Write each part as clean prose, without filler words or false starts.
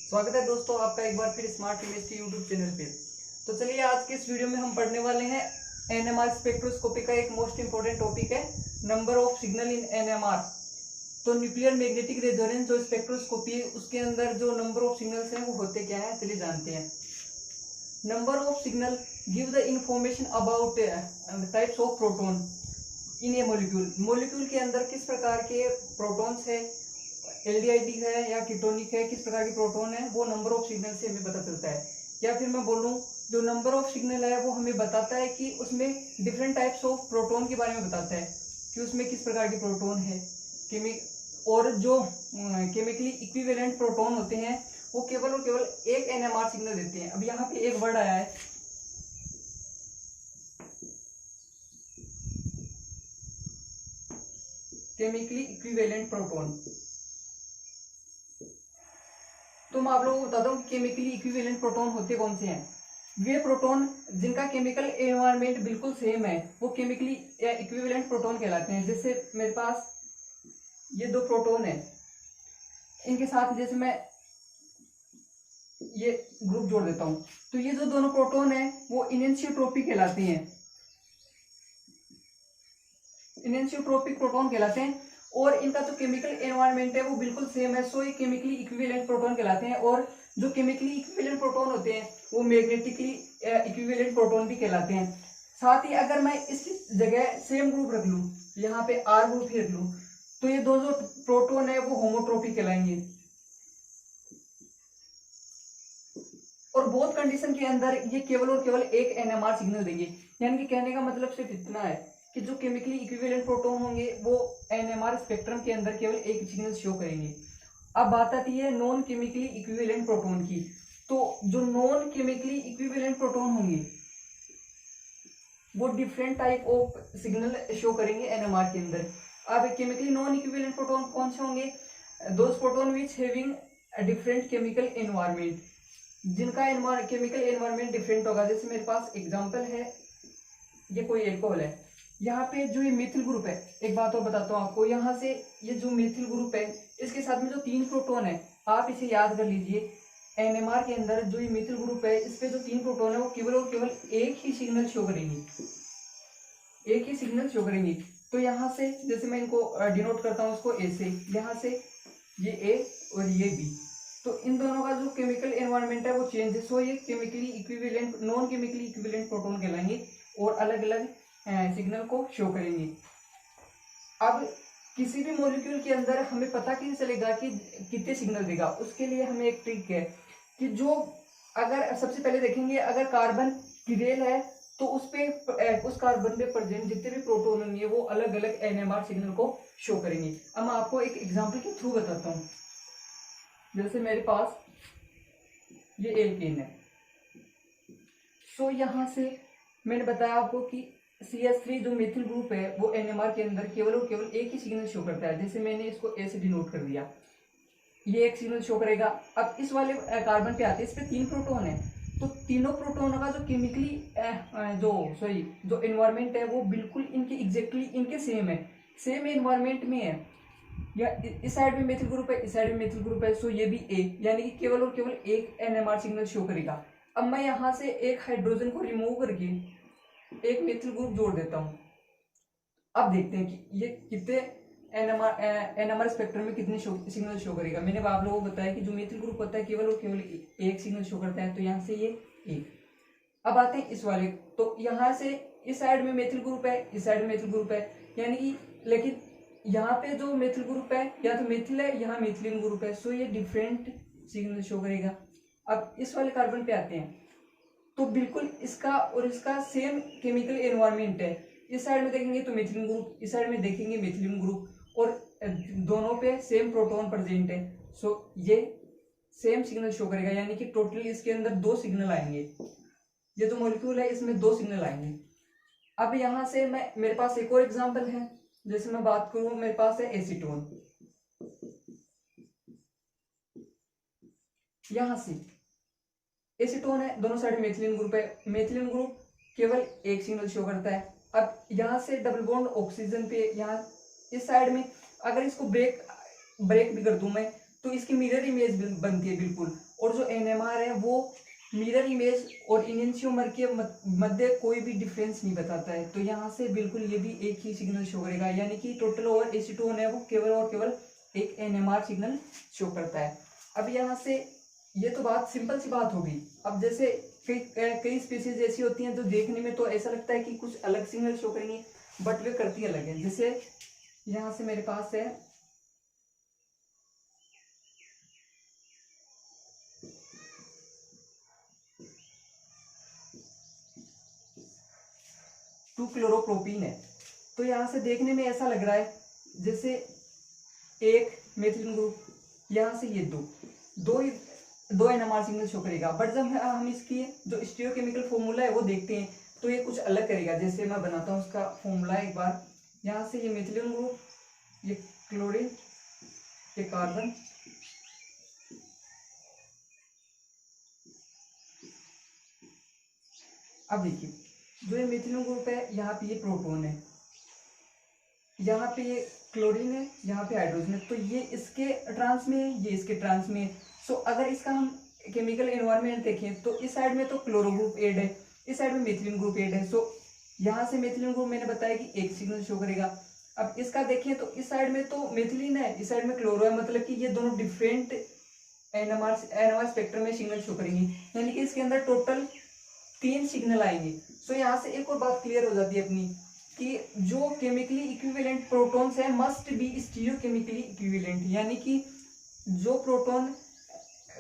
स्वागत है दोस्तों आपका एक बार फिर स्मार्ट केमिस्ट्री यूट्यूब चैनल पे। तो चलिए आज के इस वीडियो में हम पढ़ने वाले हैं एनएमआर स्पेक्ट्रोस्कोपी का एक मोस्ट इंपोर्टेंट टॉपिक है number of signal in NMR. तो न्यूक्लियर मैग्नेटिक रेजोनेंस जो स्पेक्ट्रोस्कोपी है उसके अंदर जो नंबर ऑफ सिग्नल्स हैं वो होते क्या है, चलिए जानते हैं। Number of signal give the information about types of proton in A molecule. Molecule के अंदर किस प्रकार के प्रोटॉन्स है, एल्डिहाइड है या कीटोनिक है, किस प्रकार के प्रोटॉन है, वो नंबर ऑफ सिग्नल से हमें पता चलता है। या फिर मैं बोलूं जो नंबर ऑफ सिग्नल है वो हमें बताता है कि उसमें डिफरेंट टाइप्स ऑफ प्रोटॉन के बारे में बताता है कि उसमें किस प्रकार के प्रोटॉन है। और जो केमिकली इक्विवेलेंट प्रोटॉन होते हैं वो केवल और केवल एक एनएमआर सिग्नल देते हैं। अब यहाँ पे एक वर्ड आया है केमिकली इक्विवेलेंट प्रोटॉन। तो मैं आप लोगों को बताता हूँ केमिकली इक्विवेलेंट प्रोटॉन होते कौन से हैं। वे प्रोटॉन जिनका केमिकल एनवायरनमेंट बिल्कुल सेम है वो केमिकली इक्विवेलेंट प्रोटॉन कहलाते हैं। जैसे मेरे पास ये दो प्रोटॉन है, इनके साथ जैसे मैं ये ग्रुप जोड़ देता हूं तो ये जो दोनों प्रोटॉन है वो इनएंशियोट्रोपिक कहलाते हैं। इनएंशियोट्रोपिक प्रोटॉन कहलाते हैं और इनका जो केमिकल एनवायरनमेंट है वो बिल्कुल सेम है, सो ये केमिकली इक्विवेलेंट प्रोटॉन कहलाते हैं। और जो केमिकली इक्विवेलेंट प्रोटॉन होते हैं वो मैग्नेटिकली इक्विवेलेंट प्रोटॉन भी कहलाते हैं। साथ ही अगर मैं इसकी जगह सेम ग्रुप रख लूं, यहाँ पे आर ग्रुप ही रख लूं, तो ये दो जो प्रोटॉन है वो होमोट्रोपिक कहलाएंगे। और बोथ कंडीशन के अंदर ये केवल और केवल एक एनएमआर सिग्नल देंगे। यानी कि कहने का मतलब सिर्फ इतना है कि जो केमिकली इक्विवेलेंट प्रोटॉन होंगे वो एनएमआर स्पेक्ट्रम के अंदर केवल एक सिग्नल शो करेंगे। अब बात आती है नॉन केमिकली इक्विवेलेंट प्रोटॉन की। तो जो नॉन केमिकली इक्विवेलेंट प्रोटॉन होंगे वो different type of signal show करेंगे एनएमआर के अंदर। अब केमिकली नॉन इक्विवेलेंट प्रोटॉन कौन से होंगे? Those proton which having different chemical environment, जिनका केमिकल एनवायरनमेंट डिफरेंट होगा। जैसे मेरे पास एग्जांपल है, ये कोई एल्कोहल है, यहाँ पे जो ये मिथिल ग्रुप है, एक बात और बताता हूँ आपको, यहाँ से ये जो मिथिल ग्रुप है इसके साथ में जो 3 प्रोटॉन है आप इसे याद कर लीजिए। एनएमआर के अंदर जो ये मिथिल ग्रुप है इस पे जो 3 प्रोटॉन है वो केवल और केवल एक ही सिग्नल शो करेंगे, एक ही सिग्नल शो करेंगे। तो यहाँ से जैसे मैं इनको डिनोट करता हूँ इसको ए से, यहाँ से ये ए और ये बी, तो इन दोनों का जो केमिकल एनवायरनमेंट है वो चेंज है, सो ये chemically equivalent non chemically equivalent proton कहलाएंगे और अलग अलग सिग्नल को शो करेंगे। अब किसी भी मॉलिक्यूल के अंदर हमें पता कैसे चलेगा कि कितने सिग्नल देगा, उसके लिए हमें एक ट्रिक है कि जो अगर सबसे पहले देखेंगे अगर कार्बन की रेल है तो उस कार्बन पे प्रेजेंट जितने भी प्रोटॉन होंगे वो अलग अलग एनएमआर सिग्नल को शो करेंगे। अब मैं आपको एक एग्जांपल के थ्रू बताता हूँ। जैसे मेरे पास ये एल्केन है, सो यहाँ से मैंने बताया आपको कि CH3 जो मिथिल ग्रुप है वो एनएमआर के अंदर केवल और केवल एक ही सिग्नल शो करता है। जैसे मैंने इसको ए से डिनोट कर दिया, ये एक सिग्नल शो करेगा। अब इस वाले कार्बन पे आते हैं, इस पे 3 प्रोटॉन है, तो तीनों प्रोटॉनों का जो केमिकली जो एनवायरनमेंट है वो बिल्कुल इनके एग्जैक्टली इनके सेम है, सेम एनवायरनमेंट में है। या इस साइड में मिथिल ग्रुप है, इस साइड में मिथिल ग्रुप है, सो ये भी ए, यानी कि केवल और केवल एक एनएमआर सिग्नल शो करेगा। अब मैं यहाँ से एक हाइड्रोजन को रिमूव करके एक मिथिल ग्रुप जोड़ देता हूँ। अब देखते हैं कि ये कितने एनएमआर स्पेक्ट्रम में कितने सिग्नल शो करेगा। मैंने आप लोगों को बताया कि जो मिथिल ग्रुप होता है केवल और केवल एक सिग्नल शो करता है, तो यहाँ से ये एक। अब आते हैं इस वाले, तो यहाँ से इस साइड में मिथिल ग्रुप है, इस साइड में मिथिल ग्रुप है, यानी कि लेकिन यहाँ पे जो मिथिल ग्रुप है या तो मिथिल है, यहाँ मिथिलीन ग्रुप है, सो ये डिफरेंट सिग्नल शो करेगा। अब इस वाले कार्बन पे आते हैं, तो बिल्कुल इसका और इसका सेम केमिकल एनवायरनमेंट है। इस साइड में देखेंगे तो मिथिलीन ग्रुप, इस साइड में देखेंगे मिथिलीन ग्रुप, और दोनों पे सेम प्रोटॉन प्रेजेंट है, सो ये सेम सिग्नल शो करेगा। यानी कि टोटली इसके अंदर 2 सिग्नल आएंगे। ये जो मॉलिक्यूल है इसमें 2 सिग्नल आएंगे। अब यहाँ से मेरे पास एक और एग्जांपल है, जैसे मैं बात करूं मेरे पास है एसीटोन, यहाँ से एसीटोन है, दोनों साइड मेथिलीन ग्रुप है, मेथिलीन ग्रुप केवल एक सिग्नल शो करता है। अब यहाँ से डबल बॉन्ड ऑक्सीजन पे, यहाँ इस साइड में अगर इसको ब्रेक भी कर दूं मैं तो इसकी मिरर इमेज बनती है बिल्कुल। और जो एनएमआर है वो मिरर इमेज और इनिशियोमर के मध्य कोई भी डिफरेंस नहीं बताता है। तो यहाँ से बिल्कुल ये भी एक ही सिग्नल शो करेगा, यानी कि टोटल ओवर एसीटोन है वो केवल और केवल एक एनएमआर सिग्नल शो करता है। अब यहाँ से ये तो बात सिंपल सी बात होगी। अब जैसे कई स्पीसीज ऐसी होती हैं जो देखने में तो ऐसा लगता है कि कुछ अलग सिग्नल शो करेंगी, बट वे करती अलग है। जैसे यहाँ से मेरे पास है टू क्लोरोप्रोपीन है। तो यहाँ से देखने में ऐसा लग रहा है जैसे एक मेथिलीन ग्रुप, यहाँ से ये दो एनएमआर सिग्नल शो करेगा। बट जब हम इसकी जो स्टीरियोकेमिकल फॉर्मूला है वो देखते हैं तो ये कुछ अलग करेगा। जैसे मैं बनाता हूँ उसका फॉर्मूला एक बार। यहाँ से ये मेथिलीन ग्रुप, ये क्लोरीन, ये कार्बन, अब देखिए जो ये मेथिलीन ग्रुप है यहाँ पे ये प्रोटॉन है, यहाँ पे ये क्लोरीन है, यहाँ पे हाइड्रोजन है। तो ये इसके ट्रांस में है, ये इसके ट्रांस में है। सो अगर इसका हम केमिकल एनवायरनमेंट देखें तो इस साइड में तो क्लोरो ग्रुप एड है, इस साइड में मेथिलीन ग्रुप एड है। सो यहाँ से मेथिलीन ग्रुप मैंने बताया कि एक सिग्नल शो करेगा। अब इसका देखें तो इस साइड में तो मेथिलीन है, इस साइड में क्लोरो है, मतलब कि ये दोनों डिफरेंट एनएमआर स्पेक्ट्रम में सिग्नल शो करेंगे, यानी कि इसके अंदर टोटल 3 सिग्नल आएंगे। सो यहाँ से एक और बात क्लियर हो जाती है अपनी कि जो केमिकली इक्विवेलेंट प्रोटॉन्स है मस्ट बी स्टीरियोकेमिकली इक्विवेलेंट, यानी कि जो प्रोटॉन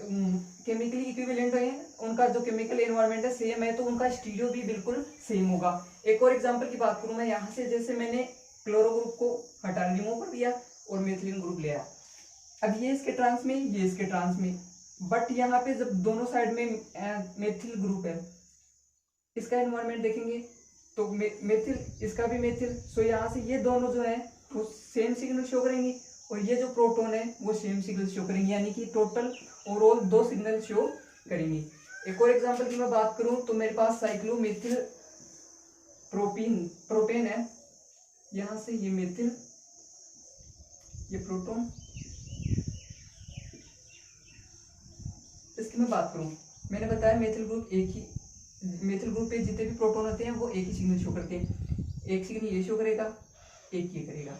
केमिकली इक्विवेलेंट है उनका जो केमिकल एनवायरनमेंट है सेम है, तो उनका स्टीरियो भी बिल्कुल सेम होगा। एक और एग्जांपल की बात करूं मैं यहाँ से, जैसे मैंने क्लोरो ग्रुप को हटा रिमूव कर दिया और मेथिलीन ग्रुप ले आया। अब ये इसके ट्रांस में, ये इसके ट्रांस में, बट यहाँ पे जब दोनों साइड में मेथिल ग्रुप है, इसका एनवायरनमेंट देखेंगे तो मेथिल, इसका भी मेथिल। सो यहाँ से ये दोनों जो है वो सेम सिग्नल शो करेंगे और ये जो प्रोटॉन है वो सेम सिग्नल शो करेंगे, यानी कि टोटल ओवरऑल 2 सिग्नल शो करेंगे। एक और एग्जांपल की मैं बात करूं तो मेरे पास साइक्लोमेथिल प्रोपेन है, यहाँ से ये मेथिल, ये प्रोटॉन। इसकी मैं बात करूं, मैंने बताया मेथिल ग्रुप मेथिल ग्रुप पे जितने भी प्रोटॉन होते हैं वो एक ही सिग्नल शो करते हैं। एक सिग्नल ये शो करेगा, एक ये करेगा,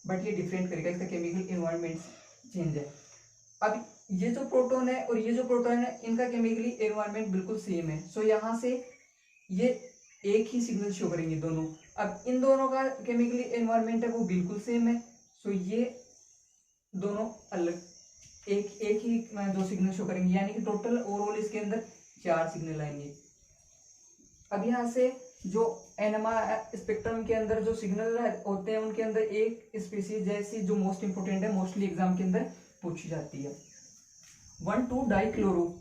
बट ये डिफरेंट करेगा, इसका केमिकल एनवायरनमेंट चेंज है। अब ये जो प्रोटॉन है और ये जो प्रोटॉन है इनका केमिकली एनवायरनमेंट बिल्कुल सेम है। सो यहाँ से ये एक ही सिग्नल शो करेंगे दोनों। अब इन दोनों का केमिकली एनवायरनमेंट है वो बिल्कुल सेम है। सो ये दोनों अलग एक ही दो सिग्नल शो करेंगे, यानी कि टोटल ओवरऑल इसके अंदर 4 सिग्नल आएंगे। अब यहाँ से जो एनएमआर स्पेक्ट्रम के अंदर जो सिग्नल होते हैं उनके अंदर एक स्पीसीज जैसी जो मोस्ट इंपोर्टेंट है, मोस्टली एग्जाम के अंदर पूछी जाती है, 1,2-डाइक्लोरो।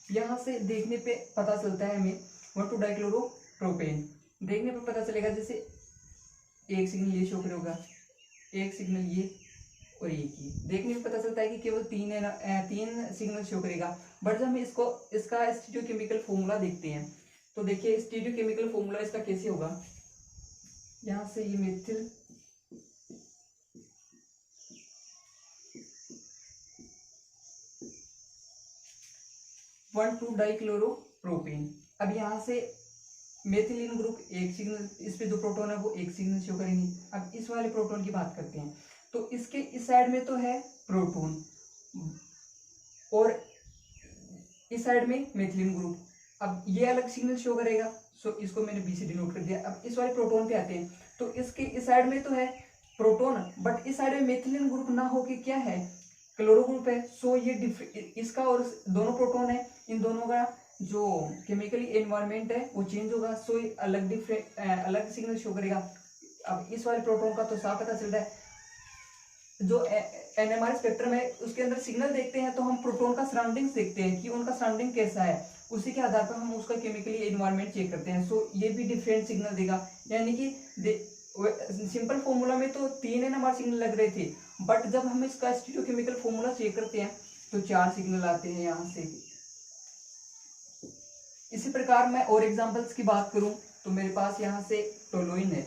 यहाँ से देखने पे पता चलता है हमें 1,2-डाइक्लोरो प्रोपेन, देखने पे पता चलेगा जैसे एक सिग्नल ये शो करेगा, एक सिग्नल ये और एक ही। देखने में पता चलता है कि केवल 3 सिग्नल शो करेगा। बट जब हम इसका स्टीरियोकेमिकल फॉर्मूला देखते हैं तो देखिए स्टीरियोकेमिकल फॉर्मूला इसका कैसे होगा। यहाँ से ये मेथिल, वन टू डाइक्लोरोप्रोपेन। अब यहाँ से मेथिलीन ग्रुप एक सिग्नल, इस पे जो प्रोटॉन है वो एक सिग्नल शो करेंगे। अब इस वाले प्रोटॉन की बात करते हैं तो इसके इस साइड में तो है प्रोटॉन और इस साइड में मेथिलीन ग्रुप। अब ये अलग सिग्नल शो करेगा, सो इसको मैंने बी से डिनोट कर दिया। अब इस वाले प्रोटॉन पे आते हैं तो इसके इस साइड में तो है प्रोटॉन, बट इस साइड में मेथिलीन ग्रुप ना होके क्या है, क्लोरो ग्रुप है। सो ये इसका और दोनों प्रोटॉन है, इन दोनों का जो केमिकली एनवायरनमेंट है वो चेंज होगा। सो ये अलग सिग्नल शो करेगा। अब इस वाले प्रोटॉन का तो साफ पता चल रहा है, जो एनएमआर स्पेक्ट्रम है उसके अंदर सिग्नल देखते हैं तो हम प्रोटॉन का सराउंडिंग्स देखते हैं कि उनका सराउंडिंग कैसा है, उसी के आधार पर हम उसका केमिकली एनवायरनमेंट चेक करते हैं। सो ये भी डिफरेंट सिग्नल देगा, यानी कि सिंपल फॉर्मूला में तो 3 एनएमआर सिग्नल लग रहे थे, बट जब हम इसका स्टीरियोकेमिकल फॉर्मूला चेक करते हैं तो 4 सिग्नल आते हैं यहाँ से। इसी प्रकार मैं और एग्जांपल्स की बात करूं तो मेरे पास यहाँ से टोलुइन है।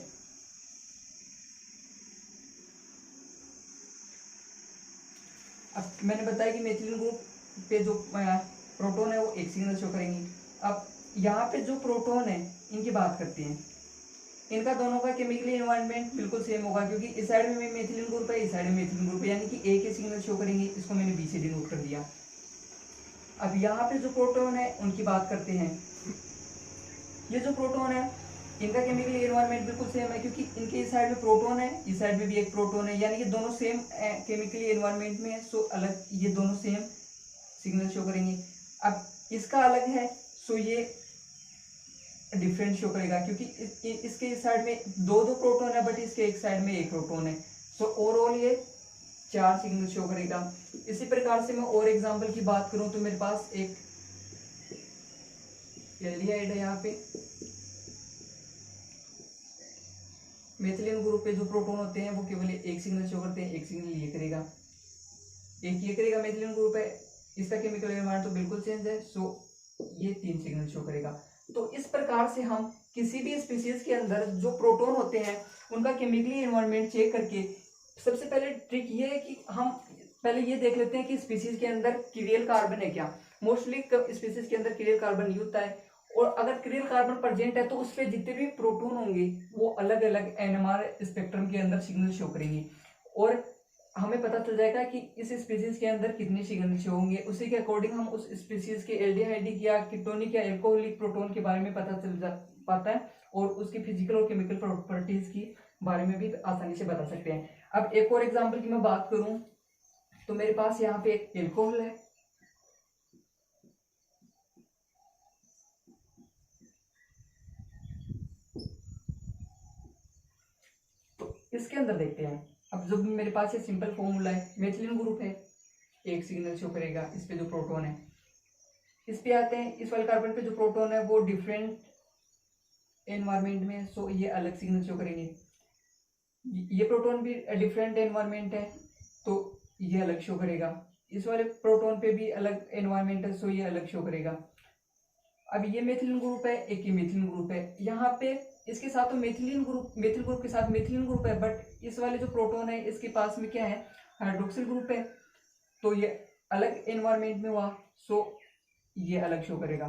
अब मैंने बताया कि मेथिलीन ग्रुप पे जो प्रोटॉन है वो एक सिग्नल शो करेंगे। अब यहाँ पे जो प्रोटॉन है इनकी बात करते हैं। इनका दोनों का केमिकली एनवायरनमेंट बिल्कुल सेम होगा, क्योंकि इस साइड में मेथिलीन ग्रुप है, इस साइड में मेथिलीन ग्रुप है, यानी कि एक ही सिग्नल शो करेंगे। इसको मैंने बी से डिनोट कर दिया। अब यहाँ पे जो प्रोटॉन है उनकी बात करते हैं। ये जो प्रोटॉन है इनका केमिकली एनवायरनमेंट बिल्कुल सेम है, क्योंकि इनके इस साइड में प्रोटॉन है, इस साइड में भी एक प्रोटॉन है, यानी कि दोनों सेम केमिकली एनवायरनमेंट में है। सो अलग, ये दोनों सेम सिग्नल शो करेंगे। अब इसका अलग है, सो ये डिफरेंट शो करेगा, क्योंकि इसके इस साइड में दो प्रोटॉन है, बट इसके एक साइड में एक प्रोटॉन है। सो ओवरऑल ये 4 सिग्नल शो करेगा। इसी प्रकार से मैं और एग्जांपल की बात करूं तो मेरे पास एक एल्डिहाइड है। यहाँ पे मेथिलीन ग्रुप पे जो प्रोटॉन होते हैं वो केवल एक सिग्नल शो करते हैं, एक सिग्नल ये करेगा, एक ये करेगा। मेथिलीन ग्रुप है, इसका केमिकल एनवायरनमेंट तो बिल्कुल चेंज है, सो ये 3 सिग्नल शो करेगा। तो इस प्रकार से हम किसी भी स्पीशीज के अंदर जो प्रोटॉन होते हैं उनका केमिकली एनवायरनमेंट चेक करके, सबसे पहले ट्रिक ये है कि हम पहले ये देख लेते हैं कि स्पीशीज के अंदर क्रियल कार्बन है क्या। मोस्टली स्पीशीज के अंदर क्रियल कार्बन नहीं होता है, और अगर क्रियल कार्बन प्रेजेंट है तो उस पर जितने भी प्रोटॉन होंगे वो अलग अलग एनएमआर स्पेक्ट्रम के अंदर सिग्नल शो करेंगे, और हमें पता चल जाएगा कि इस स्पीशीज के अंदर कितने सिग्नल शो होंगे। उसी के अकॉर्डिंग हम उस स्पीशीज के एल्डिहाइडिक या कीटोनिक या एल्कोहलिक प्रोटॉन के बारे में पता चल पाता है, और उसकी फिजिकल और केमिकल प्रॉपर्टीज की बारे में भी आसानी से बता सकते हैं। अब एक और एग्जांपल की मैं बात करूं तो मेरे पास यहाँ पे एक एल्कोहल है, तो इसके अंदर देखते हैं। अब जो मेरे पास ये सिंपल फॉर्मूला है, मेथिलीन ग्रुप है, एक सिग्नल शो करेगा इस पे जो प्रोटॉन है। इस पे आते हैं, इस वाले कार्बन पे जो प्रोटॉन है वो डिफरेंट एनवायरनमेंट में, सो ये अलग सिग्नल शो करेंगे। ये प्रोटॉन भी डिफरेंट एनवायरनमेंट है तो ये अलग शो करेगा। इस वाले प्रोटॉन पे भी अलग एनवायरनमेंट है, सो ये अलग शो करेगा। अब ये मेथिलीन ग्रुप है, एक ये मेथिलीन ग्रुप है। यहाँ पे इसके साथ तो मेथिलीन ग्रुप, मेथिल ग्रुप के साथ मेथिलीन ग्रुप है, बट इस वाले जो प्रोटॉन है इसके पास में क्या है, हाइड्रोक्सिल ग्रुप है, तो ये अलग एनवायरनमेंट में हुआ, सो ये अलग शो करेगा।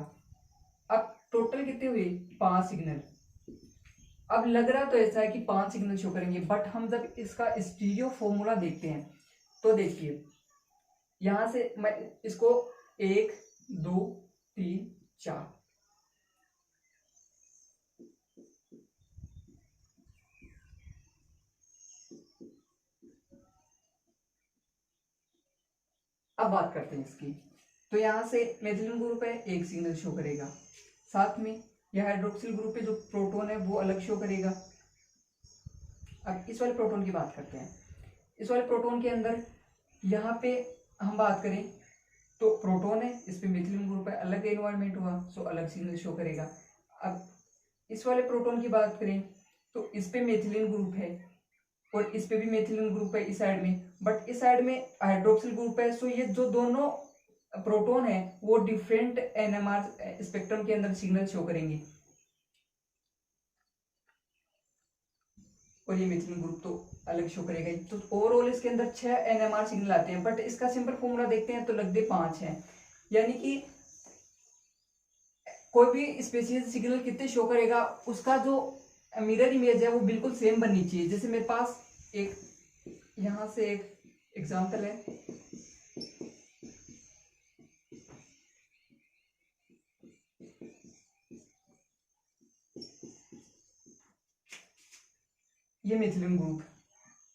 अब टोटल कितने हुए, 5 सिग्नल। अब लग रहा तो ऐसा है कि 5 सिग्नल शो करेंगे, बट हम जब इसका स्टीरियो फॉर्मूला देखते हैं तो देखिए यहां से मैं इसको 1 2 3 4, अब बात करते हैं इसकी। तो यहाँ से मेथिलीन ग्रुप है, एक सिग्नल शो करेगा, साथ में यह हाइड्रोक्सिल ग्रुप पे जो प्रोटॉन है वो अलग शो करेगा। अब इस वाले प्रोटॉन की बात करते हैं। इस वाले प्रोटॉन के अंदर यहाँ पे हम बात करें तो प्रोटॉन है, इस पे मेथिलीन ग्रुप है, अलग एनवायरनमेंट हुआ, सो अलग सिग्नल शो करेगा। अब इस वाले प्रोटॉन की बात करें तो इस पे मेथिलीन ग्रुप है और इस पे भी मेथिलीन ग्रुप है इस साइड में, बट इस साइड में हाइड्रोक्सिल ग्रुप है, सो ये जो दोनों प्रोटॉन है वो डिफरेंट एनएमआर स्पेक्ट्रम के अंदर सिग्नल शो करेंगे, और ये मेथिलीन ग्रुप तो अलग शो करेगा। तो ओवरऑल इसके अंदर 6 एनएमआर सिग्नल आते हैं, बट इसका सिंपल फॉर्मूला देखते हैं तो लगते 5 है। यानी कि कोई भी स्पेसीज सिग्नल कितने शो करेगा उसका जो मिरर इमेज है वो बिल्कुल सेम बननी चाहिए। जैसे मेरे पास एक यहां से एक एग्जांपल है, ये मेथिलीन ग्रुप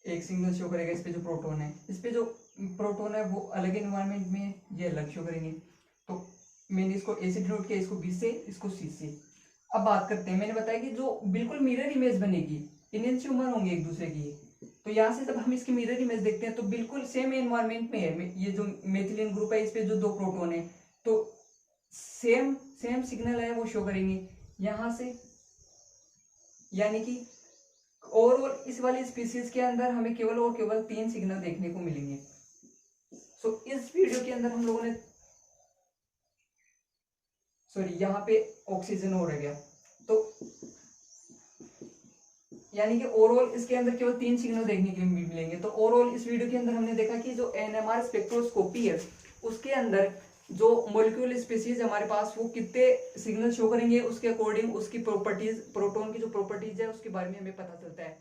एक सिग्नल शो करेगा, इस पे जो प्रोटॉन है, इस पे जो प्रोटॉन है वो अलग एनवायरनमेंट में है, ये अलग शो करेंगे। तो मैंने इसको ए से डिनोट किया, इसको बी से, इसको सी से। अब बात करते हैं, मैंने बताया कि जो बिल्कुल मिरर इमेज बनेगी, इनएंशियोमर होंगे एक दूसरे की, तो यहाँ से जब हम इसकी मिरर इमेज देखते हैं तो बिल्कुल सेम एनवायरनमेंट में है। ये जो मेथिलीन ग्रुप है इस पे जो 2 प्रोटॉन है तो सेम सेम सिग्नल है वो शो करेंगे यहाँ से, यानी कि ओवरऑल इस वाली स्पीसीज के अंदर हमें केवल और केवल 3 सिग्नल देखने को मिलेंगे। सो इस वीडियो के अंदर हम लोगों ने सॉरी यहाँ पे ऑक्सीजन और रह गया। तो यानी कि ओवरऑल इसके अंदर केवल 3 सिग्नल देखने के लिए मिलेंगे। तो ओवरऑल इस वीडियो के अंदर हमने देखा कि जो एनएमआर स्पेक्ट्रोस्कोपी है उसके अंदर जो मॉलिक्यूल स्पीसीज हमारे पास वो कितने सिग्नल शो करेंगे, उसके अकॉर्डिंग उसकी प्रॉपर्टीज, प्रोटॉन की जो प्रॉपर्टीज है उसके बारे में हमें पता चलता है।